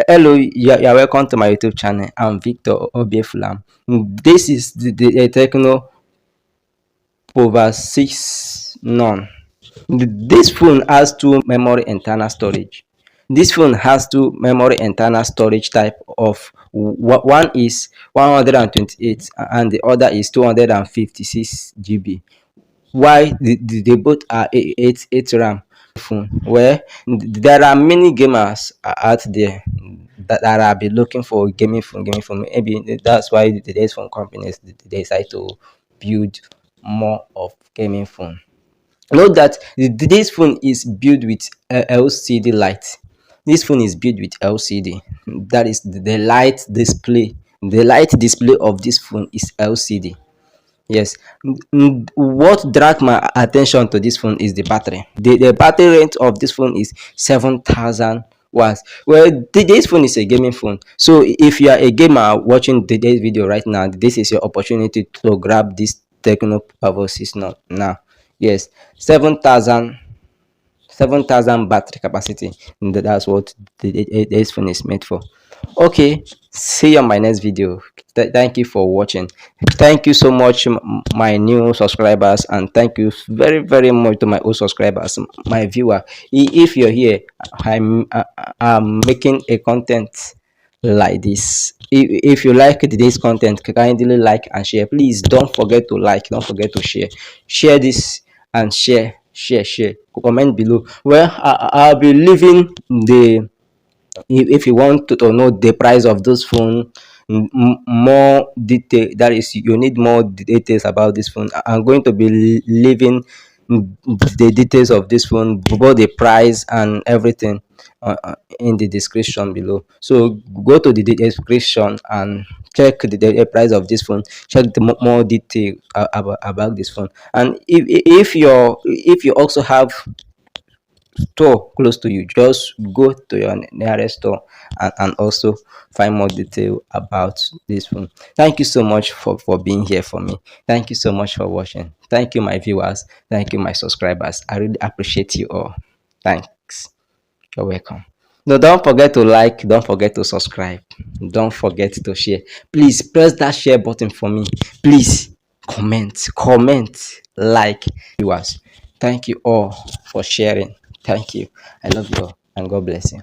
Hello, you're welcome to my YouTube channel. I'm Victor Obiefulam. This is the Tecno pova 6 none. This phone has two memory internal storage. This phone has two memory internal storage type of one is 128 and the other is 256 GB. Why they both are 8 RAM phone? Well, there are many gamers out there that are be looking for gaming phone. Maybe that's why today's phone companies they decide to build more of gaming phone. Note that this phone is built with LCD light. This phone is built with LCD. That is the light display. The light display of this phone is LCD. Yes. What dragged my attention to this phone is the battery. The battery range of this phone is 7,000 watts. Well, today's phone is a gaming phone. So if you are a gamer watching today's video right now, this is your opportunity to grab this Tecno Power System now. Yes, 7,000 battery capacity. That's what this phone is made for. Okay, see you on my next video. Thank you for watching. Thank you so much, my new subscribers, and thank you very much to my old subscribers, my viewer. If you're here, I'm making a content like this. If you like today's content, kindly like and share. Please don't forget to like, don't forget to share this, and share, comment below. Well, I'll be leaving the, if you want to know the price of this phone, more detail, that is, you need more details about this phone, I'm going to be leaving the details of this phone, both the price and everything, in the description below. So go to the description and check the price of this phone, check the more detail about this phone. And if you also have store close to you, just go to your nearest store and also find more detail about this phone. Thank you so much for being here for me. Thank you so much for watching. Thank you, my viewers. Thank you, my subscribers. I really appreciate you all. Thanks. You're welcome. No, don't forget to like, don't forget to subscribe, don't forget to share. Please press that share button for me. Please comment, like. Viewers, thank you all for sharing. Thank you. I love you all, and God bless you.